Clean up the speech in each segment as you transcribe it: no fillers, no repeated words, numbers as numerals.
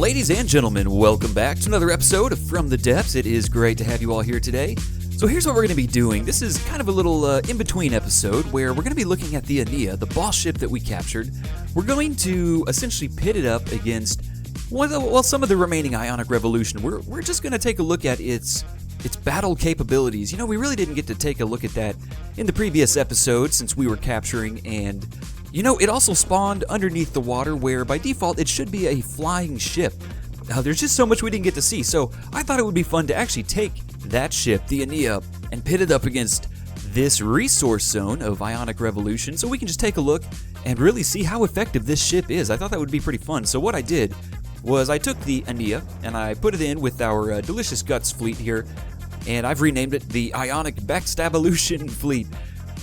Ladies and gentlemen, welcome back to another episode of From the Depths. It is great to have you all here today. So here's what we're going to be doing. This is kind of a little in-between episode where we're going to be looking at the Ania, the boss ship that we captured. We're going to essentially pit it up against some of the remaining Ionic Revolution. We're just going to take a look at its battle capabilities. You know, we really didn't get to take a look at that in the previous episode since we were capturing, and you know, it also spawned underneath the water where by default it should be a flying ship. There's just so much we didn't get to see, so I thought it would be fun to actually take that ship, the Ania, and pit it up against this resource zone of Ionic Revolution so we can just take a look and really see how effective this ship is. I thought that would be pretty fun. So what I did was I took the Ania and I put it in with our Delicious Guts fleet here, and I've renamed it the Ionic Backstabalution fleet.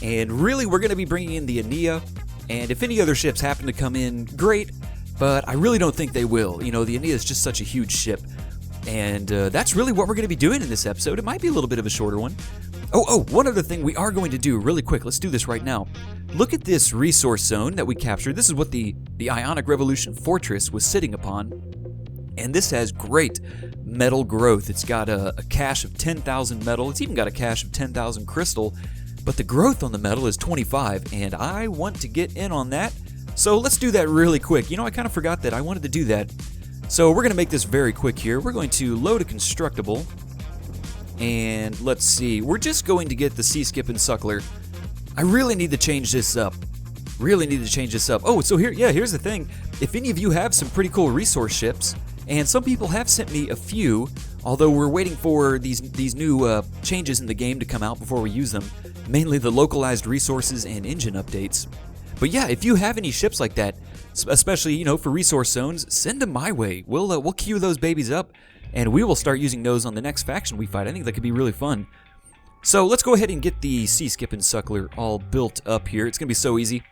And really we're going to be bringing in the Ania, and if any other ships happen to come in, great, but I really don't think they will. You know, the Ania is just such a huge ship. And that's really what we're going to be doing in this episode. It might be a little bit of a shorter one. Oh, one other thing we are going to do really quick. Let's do this right now. Look at this resource zone that we captured. This is what the Ionic Revolution Fortress was sitting upon. And this has great metal growth. It's got a cache of 10,000 metal. It's even got a cache of 10,000 crystal. But the growth on the metal is 25, and I want to get in on that. So let's do that really quick. You know, I kind of forgot that I wanted to do that. So we're going to make this very quick here. We're going to load a constructible, and let's see. We're just going to get the Sea Skip and Suckler. I really need to change this up. Oh, so here's the thing. If any of you have some pretty cool resource ships, and some people have sent me a few, although we're waiting for these new changes in the game to come out before we use them, mainly the localized resources and engine updates. But yeah, if you have any ships like that, especially, you know, for resource zones, send them my way. We'll queue those babies up, and we will start using those on the next faction we fight. I think that could be really fun. So let's go ahead and get the Sea Skip and Suckler all built up here. It's gonna be so easy.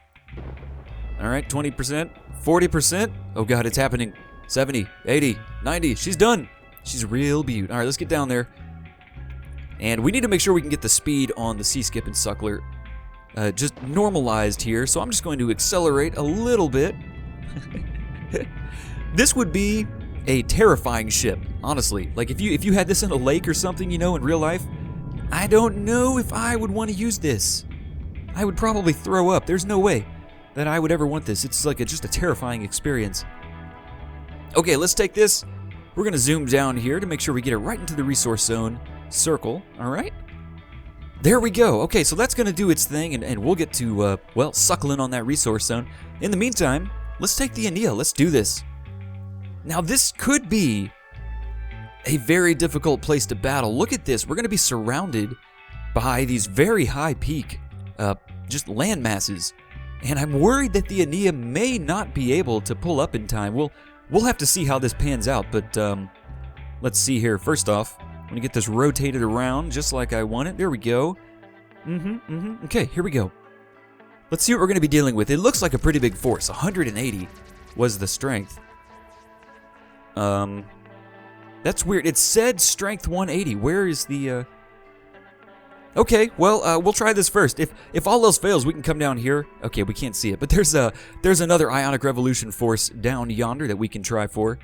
All right, 20%, 40%. Oh God, it's happening. 70, 80, 90. She's done. She's real beaut. All right, let's get down there. And we need to make sure we can get the speed on the Sea Skip and Suckler just normalized here. So I'm just going to accelerate a little bit. This would be a terrifying ship, honestly. Like if you had this in a lake or something, you know, in real life, I don't know if I would want to use this. I would probably throw up. There's no way that I would ever want this. It's like just a terrifying experience. Okay, let's take this. We're going to zoom down here to make sure we get it right into the resource zone circle. All right. There we go. Okay, so that's going to do its thing, and we'll get to, suckling on that resource zone. In the meantime, let's take the Ania. Let's do this. Now, this could be a very difficult place to battle. Look at this. We're going to be surrounded by these very high peak, just land masses. And I'm worried that the Ania may not be able to pull up in time. We'll have to see how this pans out, but let's see here. First off, I'm going to get this rotated around just like I want it. There we go. Okay, here we go. Let's see what we're going to be dealing with. It looks like a pretty big force. 180 was the strength. That's weird. It said strength 180. Where is the... Okay, well, we'll try this first. If all else fails, we can come down here. Okay, we can't see it, but there's another Ionic Revolution force down yonder that we can try for.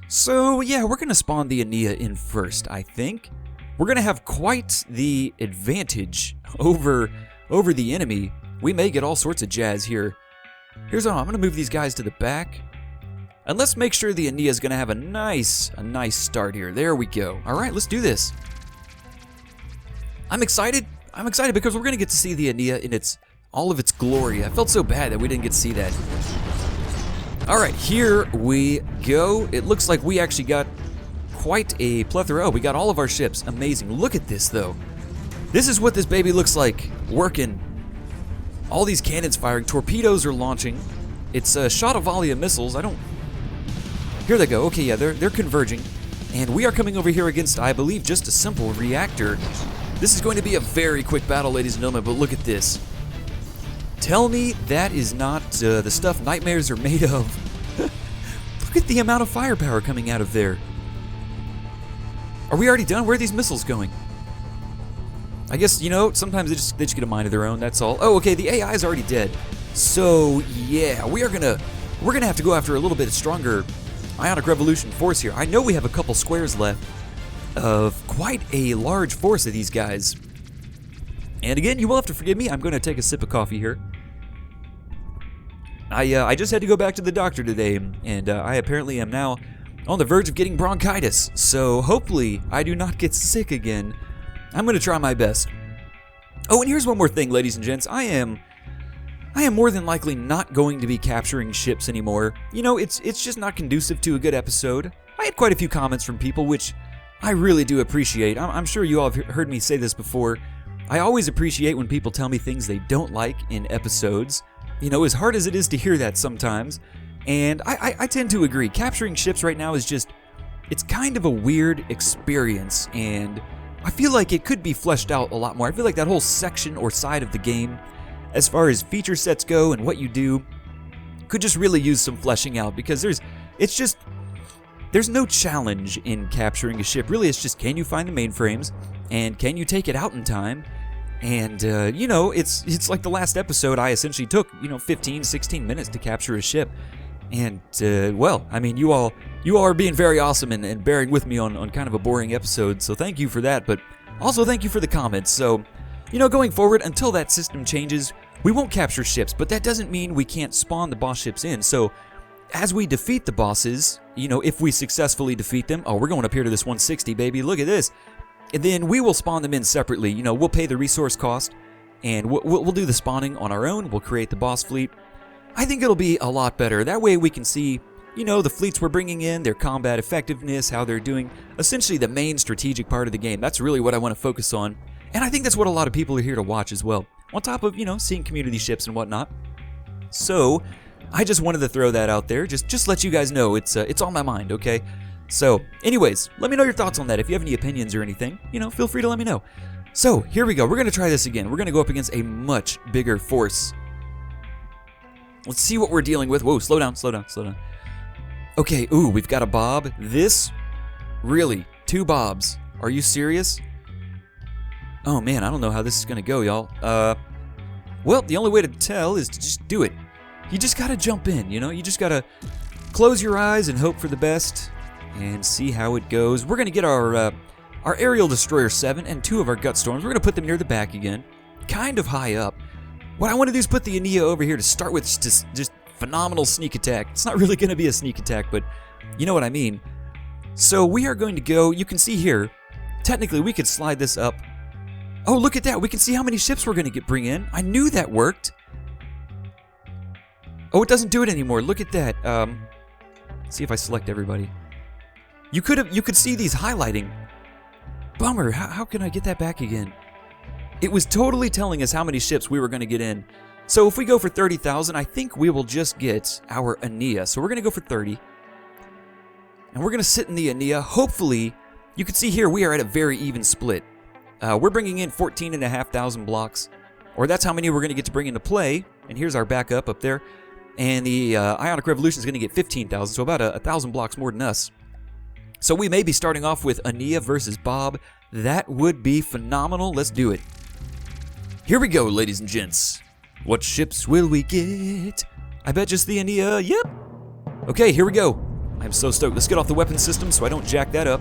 So, yeah, we're going to spawn the Ania in first, I think. We're going to have quite the advantage over the enemy. We may get all sorts of jazz here. Here's what I'm going to move these guys to the back. And let's make sure the Ania is going to have a nice start here. There we go. All right, let's do this. I'm excited. Because we're going to get to see the Ania in all of its glory. I felt so bad that we didn't get to see that. All right, here we go. It looks like we actually got quite a plethora. Oh, we got all of our ships. Amazing. Look at this, though. This is what this baby looks like working. All these cannons firing. Torpedoes are launching. It's a shot a volley of missiles. Here they go. Okay, yeah, they're converging. And we are coming over here against, I believe, just a simple reactor. This is going to be a very quick battle, ladies and gentlemen, but look at this. Tell me that is not the stuff nightmares are made of. Look at the amount of firepower coming out of there. Are we already done? Where are these missiles going? I guess, you know, sometimes they just get a mind of their own, that's all. Oh, okay, the AI is already dead. So, yeah, we're gonna have to go after a little bit stronger Ionic Revolution force here. I know we have a couple squares left of quite a large force of these guys. And again, you will have to forgive me. I'm going to take a sip of coffee here. I just had to go back to the doctor today, and I apparently am now on the verge of getting bronchitis. So hopefully I do not get sick again. I'm going to try my best. Oh, and here's one more thing, ladies and gents. I am more than likely not going to be capturing ships anymore. You know, it's just not conducive to a good episode. I had quite a few comments from people, which I really do appreciate. I'm sure you all have heard me say this before. I always appreciate when people tell me things they don't like in episodes. You know, as hard as it is to hear that sometimes. And I tend to agree. Capturing ships right now is just, it's kind of a weird experience. And I feel like it could be fleshed out a lot more. I feel like that whole section or side of the game, as far as feature sets go and what you do, could just really use some fleshing out, because there's no challenge in capturing a ship. Really, it's just, can you find the mainframes, and can you take it out in time? And, you know, it's like the last episode, I essentially took, 15, 16 minutes to capture a ship. And, well, I mean, you all are being very awesome and bearing with me on kind of a boring episode, so thank you for that, but also thank you for the comments. So, going forward, until that system changes, we won't capture ships, but that doesn't mean we can't spawn the boss ships in. So, as we defeat the bosses, if we successfully defeat them, oh, we're going up here to this 160, baby, look at this. And then we will spawn them in separately. We'll pay the resource cost, and we'll do the spawning on our own. We'll create the boss fleet. I think it'll be a lot better. That way we can see, the fleets we're bringing in, their combat effectiveness, how they're doing, essentially the main strategic part of the game. That's really what I want to focus on. And I think that's what a lot of people are here to watch as well, on top of, seeing community ships and whatnot. So, I just wanted to throw that out there, just let you guys know it's on my mind, okay? So, anyways, let me know your thoughts on that. If you have any opinions or anything, feel free to let me know. So, here we go. We're going to try this again. We're going to go up against a much bigger force. Let's see what we're dealing with. Whoa, slow down. Okay, ooh, we've got a Bob. This? Really? 2 Bobs? Are you serious? Oh, man, I don't know how this is going to go, y'all. Well, the only way to tell is to just do it. You just got to jump in, You just got to close your eyes and hope for the best and see how it goes. We're going to get our aerial destroyer 7 and 2 of our gut storms. We're going to put them near the back again, kind of high up. What I want to do is put the Ania over here to start with just phenomenal sneak attack. It's not really going to be a sneak attack, but you know what I mean. So we are going to go, you can see here, technically we could slide this up. Oh, look at that. We can see how many ships we're going to bring in. I knew that worked. Oh, it doesn't do it anymore. Look at that. Let's see if I select everybody. You could see these highlighting. Bummer. How can I get that back again? It was totally telling us how many ships we were going to get in. So if we go for 30,000, I think we will just get our Ania. So we're going to go for 30. And we're going to sit in the Ania. Hopefully, you can see here we are at a very even split. We're bringing in 14,500 blocks. Or that's how many we're going to get to bring into play. And here's our backup up there. And the Ionic Revolution is going to get 15,000. So about 1,000 blocks more than us. So we may be starting off with Ania versus Bob. That would be phenomenal. Let's do it. Here we go, ladies and gents. What ships will we get? I bet just the Ania. Yep. Okay, here we go. I'm so stoked. Let's get off the weapon system so I don't jack that up.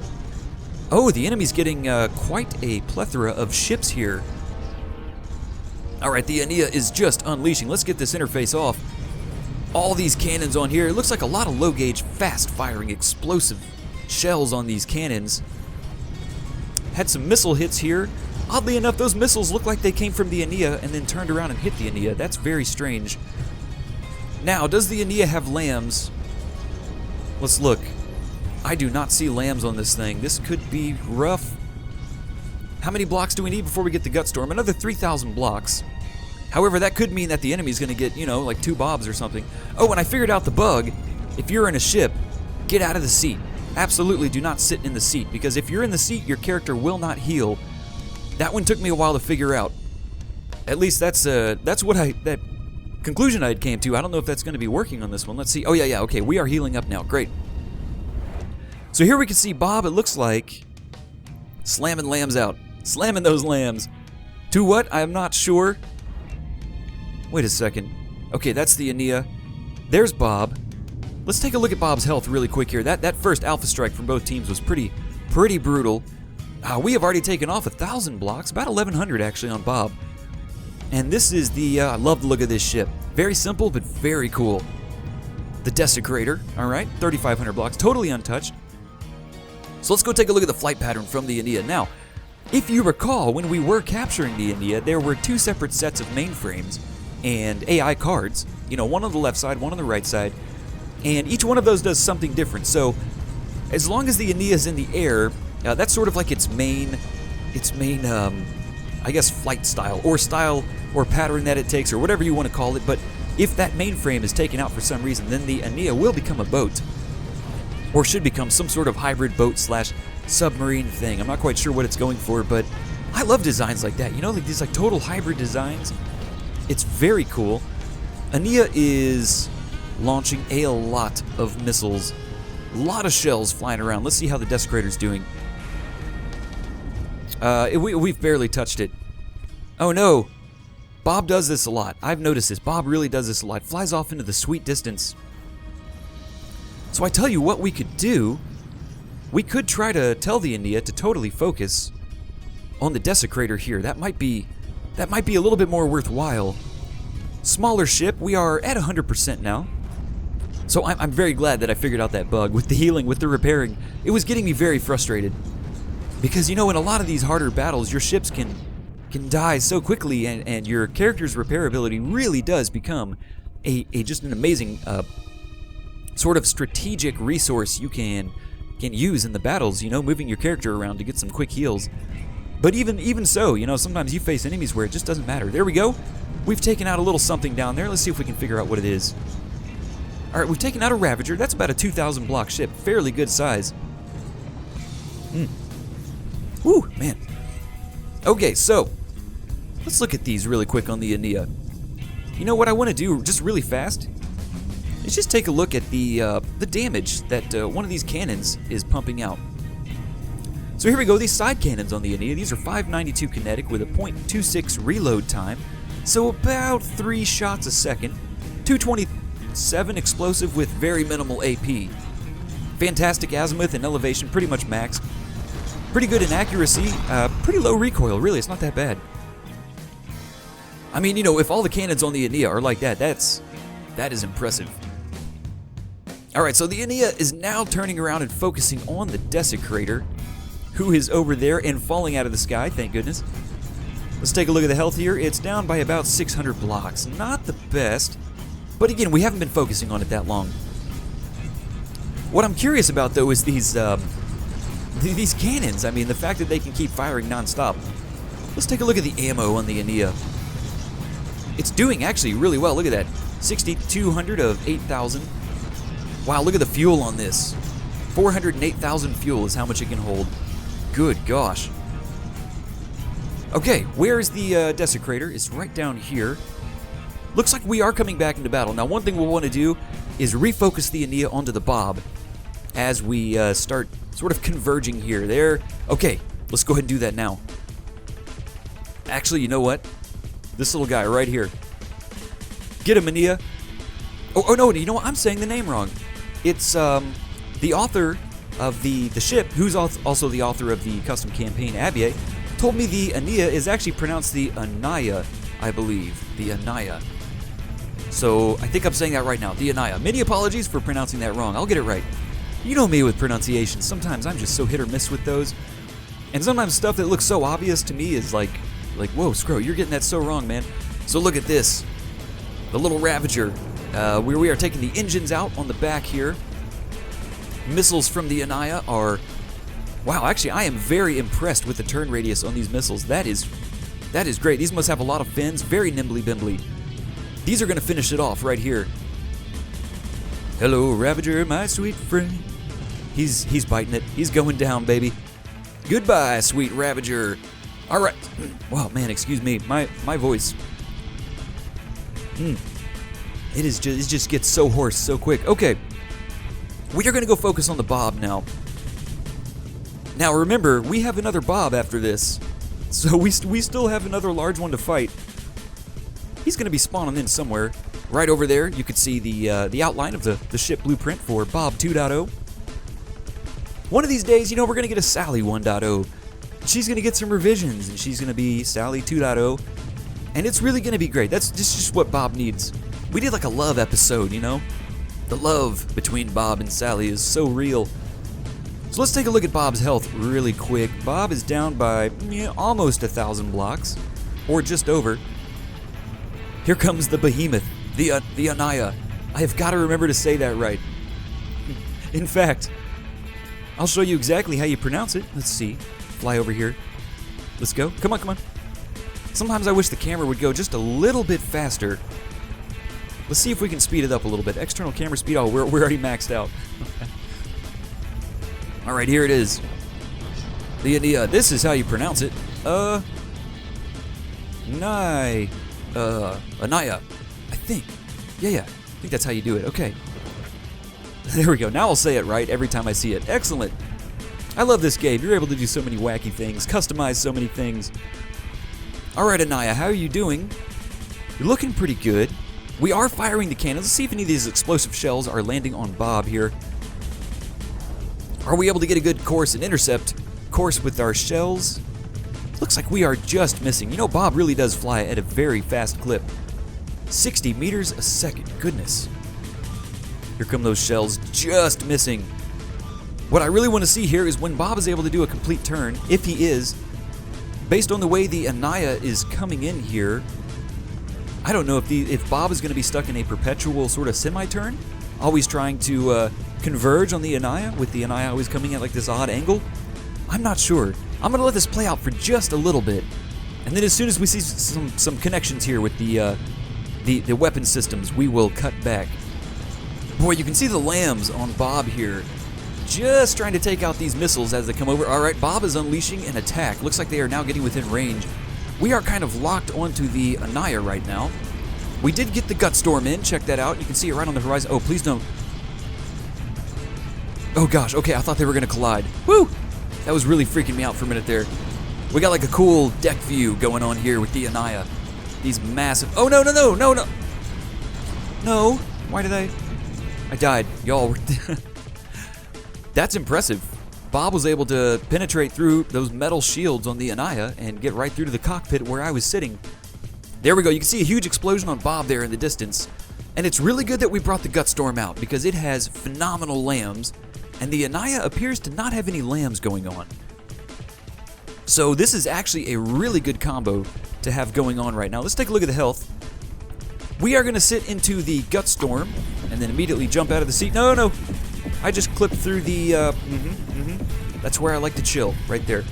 Oh, the enemy's getting quite a plethora of ships here. All right, the Ania is just unleashing. Let's get this interface off. All these cannons on here. It looks like a lot of low-gauge, fast-firing, explosive shells on these cannons. Had some missile hits here. Oddly enough, those missiles look like they came from the Ania and then turned around and hit the Ania. That's very strange. Now, does the Ania have lambs? Let's look. I do not see lambs on this thing. This could be rough. How many blocks do we need before we get the gut storm? Another 3,000 blocks. However, that could mean that the enemy's going to get, like 2 Bobs or something. Oh, and I figured out the bug. If you're in a ship, get out of the seat. Absolutely do not sit in the seat, because if you're in the seat, your character will not heal. That one took me a while to figure out. At least that's what that conclusion I came to. I don't know if that's going to be working on this one. Let's see. Oh, yeah, okay. We are healing up now. Great. So here we can see Bob, it looks like, slamming lambs out. Slamming those lambs. To what? I'm not sure. Wait a second. Okay, that's the Ania. There's Bob. Let's take a look at Bob's health really quick here. That first alpha strike from both teams was pretty brutal. We have already taken off 1,000 blocks, about 1,100 actually on Bob. And this is the, I love the look of this ship. Very simple, but very cool. The Desecrator, all right, 3,500 blocks, totally untouched. So let's go take a look at the flight pattern from the Ania. Now, if you recall, when we were capturing the Ania, there were 2 separate sets of mainframes and AI cards. You know, one on the left side, one on the right side. And each one of those does something different. So as long as the Ania is in the air, that's sort of like its main, I guess, flight style or pattern that it takes, or whatever you want to call it. But if that mainframe is taken out for some reason, then the Ania will become a boat, or should become some sort of hybrid boat / submarine thing. I'm not quite sure what it's going for, but I love designs like that. You know, like these like total hybrid designs. It's very cool. Ania is launching a lot of missiles, a lot of shells flying around. Let's see how the Desecrator's doing. We've barely touched it. Oh no! Bob does this a lot. I've noticed this. Bob really does this a lot. Flies off into the sweet distance. So I tell you what we could do. We could try to tell the Ania to totally focus on the Desecrator here. That might be a little bit more worthwhile. Smaller ship. We are at 100% now. So I'm very glad that I figured out that bug with the healing, with the repairing. It was getting me very frustrated. Because, you know, in a lot of these harder battles, your ships can die so quickly, and your character's repairability really does become just an amazing sort of strategic resource you can use in the battles, you know, moving your character around to get some quick heals. But even so, you know, sometimes you face enemies where it just doesn't matter. There we go. We've taken out a little something down there. Let's see if we can figure out what it is. All right, we've taken out a Ravager. That's about a 2,000 block ship. Fairly good size. Whew, man. Okay, so let's look at these really quick on the Ania. You know what I want to do just really fast? Is just take a look at the damage that one of these cannons is pumping out. So here we go, these side cannons on the Ania. These are 592 kinetic with a .26 reload time. So about 3 shots a second. 227 explosive with very minimal AP. Fantastic azimuth and elevation, pretty much max. Pretty good in accuracy, pretty low recoil, really, it's not that bad. I mean, you know, if all the cannons on the Ania are like that, that is impressive. Alright, so the Ania is now turning around and focusing on the Desecrator, who is over there and falling out of the sky, thank goodness. Let's take a look at the health here. It's down by about 600 blocks. Not the best, but again, we haven't been focusing on it that long. What I'm curious about, though, is these cannons. I mean, the fact that they can keep firing non-stop. Let's take a look at the ammo on the Ania. It's doing actually really well. Look at that. 6,200 of 8,000. Wow, look at the fuel on this. 408,000 fuel is how much it can hold. Good gosh. Okay, where is the Desecrator? It's right down here. Looks like we are coming back into battle. Now, one thing we'll want to do is refocus the Ania onto the Bob as we start sort of converging here. There. Okay, let's go ahead and do that now. Actually, you know what? This little guy right here. Get him, Ania. Oh no, you know what? I'm saying the name wrong. It's the author of the ship, who's also the author of the custom campaign, Abie, told me the Ania is actually pronounced the Ania, I believe. The Ania. So I think I'm saying that right now. The Ania. Many apologies for pronouncing that wrong. I'll get it right. You know me with pronunciation. Sometimes I'm just so hit or miss with those. And sometimes stuff that looks so obvious to me is like, whoa, Scro, you're getting that so wrong, man. So look at this. The little Ravager. Where we are taking the engines out on the back here. Missiles from the Ania are... Wow, actually, I am very impressed with the turn radius on these missiles. That is great. These must have a lot of fins. Very nimbly-bimbly. These are going to finish it off right here. Hello, Ravager, my sweet friend. He's biting it. He's going down, baby. Goodbye, sweet Ravager. All right. Wow, man, excuse me. My voice. It just gets so hoarse so quick. Okay. We are going to go focus on the Bob now. Now, remember, we have another Bob after this. So we still have another large one to fight. He's going to be spawning in somewhere. Right over there, you can see the outline of the ship blueprint for Bob 2.0. One of these days, we're going to get a Sally 1.0. She's going to get some revisions, and she's going to be Sally 2.0. And it's really going to be great. That's just what Bob needs. We did like a love episode, The love between Bob and Sally is so real. So let's take a look at Bob's health really quick. Bob is down by almost 1,000 blocks, or just over. Here comes the behemoth, the Ania. I have got to remember to say that right. In fact, I'll show you exactly how you pronounce it. Let's see. Fly over here. Let's go. Come on. Sometimes I wish the camera would go just a little bit faster. Let's see if we can speed it up a little bit. External camera speed. Oh, we're already maxed out. All right, here it is. The Ania. This is how you pronounce it. Ania. I think. Yeah. I think that's how you do it. Okay. There we go. Now I'll say it right every time I see it. Excellent. I love this game. You're able to do so many wacky things, customize so many things. All right, Ania, how are you doing? You're looking pretty good. We are firing the cannons. Let's see if any of these explosive shells are landing on Bob here. Are we able to get a good course and intercept course with our shells? Looks like we are just missing. Bob really does fly at a very fast clip. 60 meters a second. Goodness. Here come those shells, just missing. What I really want to see here is when Bob is able to do a complete turn, if he is, based on the way the Ania is coming in here, I don't know if Bob is going to be stuck in a perpetual sort of semi-turn, always trying to converge on the Ania, with the Ania always coming at like this odd angle. I'm not sure. I'm going to let this play out for just a little bit, and then as soon as we see some connections here with the weapon systems, we will cut back. Boy, you can see the lambs on Bob here, just trying to take out these missiles as they come over. All right, Bob is unleashing an attack. Looks like they are now getting within range. We are kind of locked onto the Ania right now. We did get the Gutstorm in. Check that out. You can see it right on the horizon. Oh, please don't. Oh, gosh. Okay, I thought they were going to collide. Woo! That was really freaking me out for a minute there. We got like a cool deck view going on here with the Ania. These massive... Oh, no. No. Why did I died. Y'all, that's impressive. Bob was able to penetrate through those metal shields on the Ania and get right through to the cockpit where I was sitting. There we go. You can see a huge explosion on Bob there in the distance. And it's really good that we brought the Gutstorm out because it has phenomenal lambs, and the Ania appears to not have any lambs going on. So this is actually a really good combo to have going on right now. Let's take a look at the health. We are going to sit into the Gutstorm and then immediately jump out of the seat. No. I just clipped through the, That's where I like to chill, right there.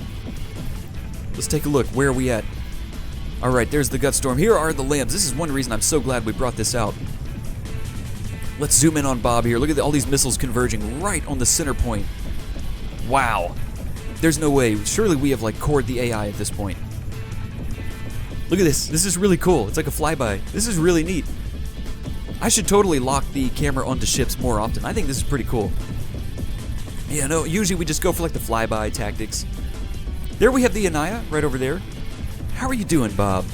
Let's take a look. Where are we at? All right, there's the Gutstorm. Here are the lambs. This is one reason I'm so glad we brought this out. Let's zoom in on Bob here. Look at all these missiles converging right on the center point. Wow. There's no way. Surely we have, like, cored the AI at this point. Look at this. This is really cool. It's like a flyby. This is really neat. I should totally lock the camera onto ships more often. I think this is pretty cool. Yeah, no, usually we just go for like the flyby tactics. There we have the Ania right over there. How are you doing, Bob?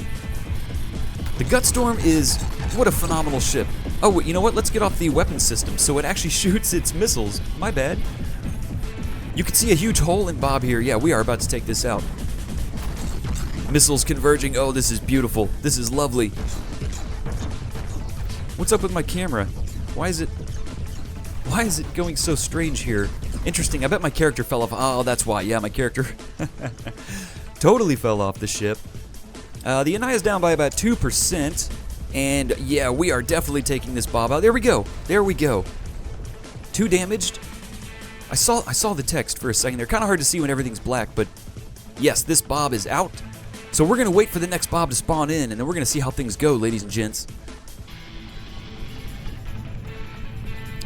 The Gutstorm is... What a phenomenal ship. Oh, you know what? Let's get off the weapon system so it actually shoots its missiles. My bad. You can see a huge hole in Bob here. Yeah, we are about to take this out. Missiles converging. Oh, this is beautiful. This is lovely. What's up with my camera? Why is it going so strange here? Interesting. I bet my character fell off. Oh, that's why. Yeah, my character totally fell off the ship. The Ania is down by about 2%. And yeah, we are definitely taking this Bob out. There we go. 2 damaged. I saw the text for a second there. Kind of hard to see when everything's black, but yes, this Bob is out. So we're going to wait for the next Bob to spawn in, and then we're going to see how things go, ladies and gents.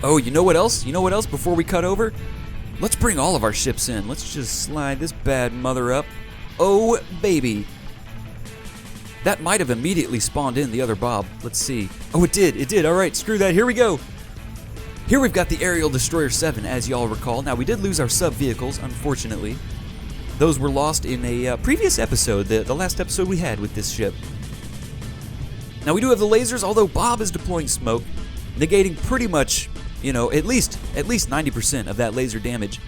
Oh, you know what else? Before we cut over? Let's bring all of our ships in. Let's just slide this bad mother up. Oh, baby. That might have immediately spawned in the other Bob. Let's see. Oh, it did. All right, screw that. Here we go. Here we've got the Aerial Destroyer 7, as y'all recall. Now, we did lose our sub-vehicles, unfortunately. Those were lost in a previous episode, the last episode we had with this ship. Now we do have the lasers, although Bob is deploying smoke, negating pretty much, at least 90% of that laser damage.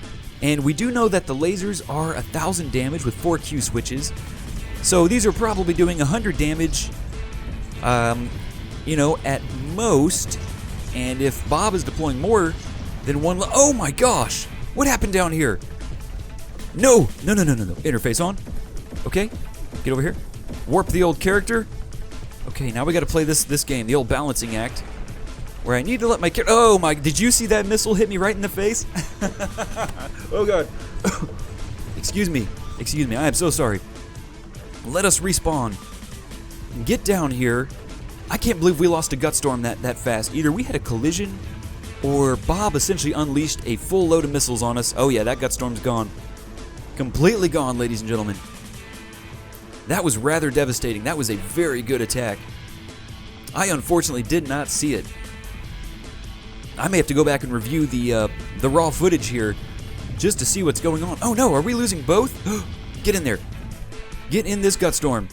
And we do know that the lasers are 1,000 damage with 4 Q switches. So these are probably doing 100 damage, at most. And if Bob is deploying more than one... Oh my gosh! What happened down here? No! Interface on. Okay, get over here. Warp the old character. Okay, now we gotta play this game, the old balancing act, where I need to let my character... Oh my... Did you see that missile hit me right in the face? Oh god. Excuse me, I am so sorry. Let us respawn. Get down here. I can't believe we lost a Gutstorm that fast. Either we had a collision, or Bob essentially unleashed a full load of missiles on us. Oh yeah, that Gutstorm's gone. Completely gone, ladies and gentlemen. That was rather devastating. That was a very good attack. I unfortunately did not see it. I may have to go back and review the raw footage here just to see what's going on. Oh no, are we losing both? Get in there. Get in this Gutstorm.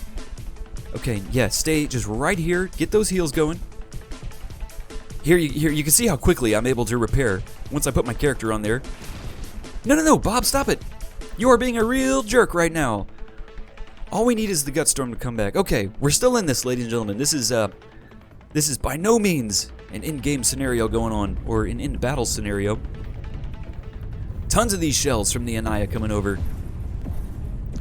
Okay, yeah, stay just right here. Get those heals going. Here you can see how quickly I'm able to repair once I put my character on there. No, Bob, stop it. You are being a real jerk right now. All we need is the Gutstorm to come back. Okay, we're still in this, ladies and gentlemen. This is by no means an in-game scenario going on, or an in-battle scenario. Tons of these shells from the Ania coming over.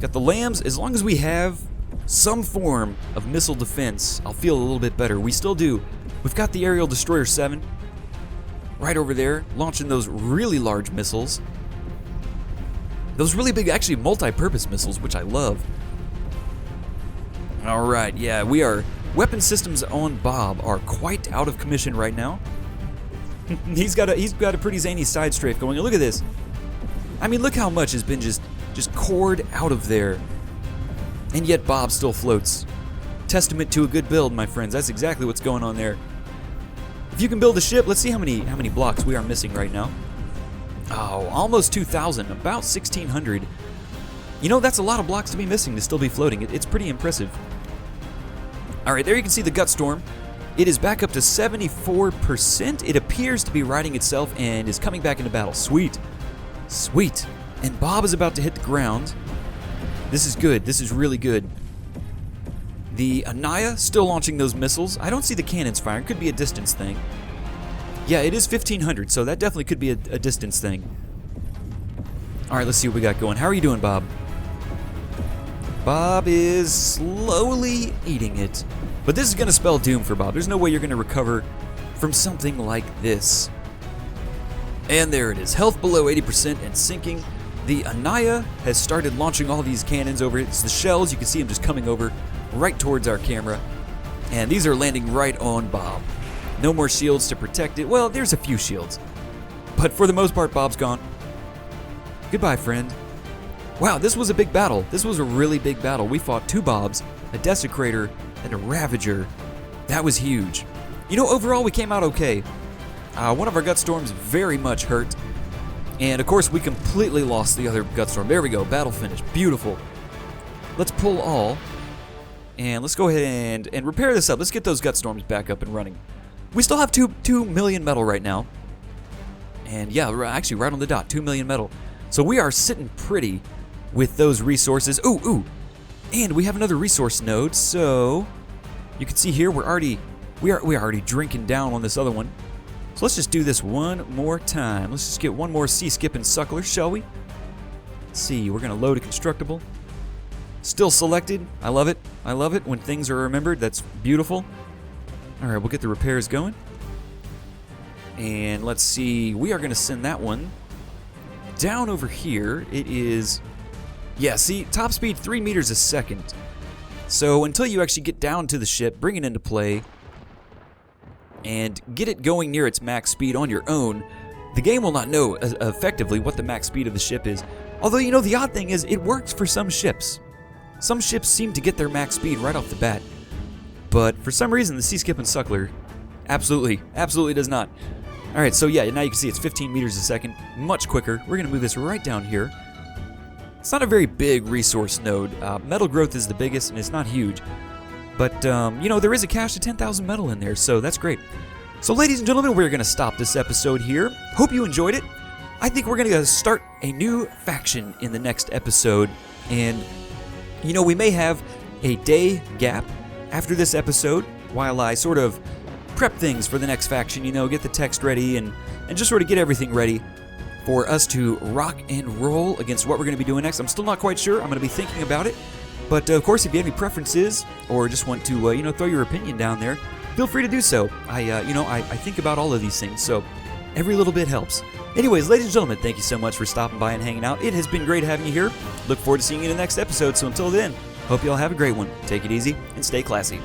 Got the lambs. As long as we have some form of missile defense, I'll feel a little bit better. We still do. We've got the Aerial Destroyer 7 right over there, launching those really large missiles. Those really big, actually multi-purpose missiles, which I love. Alright, yeah, weapon systems on Bob are quite out of commission right now. He's got a pretty zany side strafe going. Look at this. I mean, look how much has been just cored out of there. And yet Bob still floats. Testament to a good build, my friends. That's exactly what's going on there. If you can build a ship, let's see how many blocks we are missing right now. Oh, almost 2,000, about 1,600. That's a lot of blocks to be missing to still be floating. It's pretty impressive. Alright, there you can see the Gutstorm. It is back up to 74%. It appears to be righting itself and is coming back into battle. Sweet. And Bob is about to hit the ground. This is good. This is really good. The Ania still launching those missiles. I don't see the cannons firing. Could be a distance thing. Yeah, it is 1,500, so that definitely could be a distance thing. Alright, let's see what we got going. How are you doing, Bob? Bob is slowly eating it. But this is going to spell doom for Bob. There's no way you're going to recover from something like this. And there it is. Health below 80% and sinking. The Ania has started launching all these cannons over it. It's the shells. You can see them just coming over right towards our camera. And these are landing right on Bob. No more shields to protect it. Well, there's a few shields. But for the most part, Bob's gone. Goodbye, friend. Wow, this was a big battle. This was a really big battle. We fought 2 Bobs, a Desecrator, and a Ravager. That was huge. Overall, we came out okay. One of our Gutstorms very much hurt. And, of course, we completely lost the other Gutstorm. There we go. Battle finish. Beautiful. Let's pull all. And let's go ahead and repair this up. Let's get those Gutstorms back up and running. We still have 2 million metal right now. And, yeah, we're actually right on the dot. 2 million metal. So we are sitting pretty with those resources. Ooh. And we have another resource node. So you can see here we are already drinking down on this other one. So let's just do this one more time. Let's just get one more sea skipping suckler, shall we? Let's see, we're going to load a constructible. Still selected. I love it. I love it when things are remembered. That's beautiful. All right, we'll get the repairs going. And let's see, we are going to send that one down over here. It is, yeah, see, top speed 3 meters a second. So until you actually get down to the ship, bring it into play, and get it going near its max speed on your own, the game will not know effectively what the max speed of the ship is. Although, the odd thing is, it works for some ships. Some ships seem to get their max speed right off the bat. But for some reason, the Sea Skip and Suckler absolutely does not. Alright, so yeah, now you can see it's 15 meters a second, much quicker. We're going to move this right down here. It's not a very big resource node. Metal growth is the biggest, and it's not huge. But, there is a cache of 10,000 metal in there, so that's great. So, ladies and gentlemen, we're going to stop this episode here. Hope you enjoyed it. I think we're going to start a new faction in the next episode. And, we may have a day gap after this episode while I sort of prep things for the next faction, get the text ready and just sort of get everything ready for us to rock and roll against what we're going to be doing next. I'm still not quite sure. I'm going to be thinking about it. But, of course, if you have any preferences or just want to, throw your opinion down there, feel free to do so. I think about all of these things, so every little bit helps. Anyways, ladies and gentlemen, thank you so much for stopping by and hanging out. It has been great having you here. Look forward to seeing you in the next episode. So until then, hope you all have a great one. Take it easy and stay classy.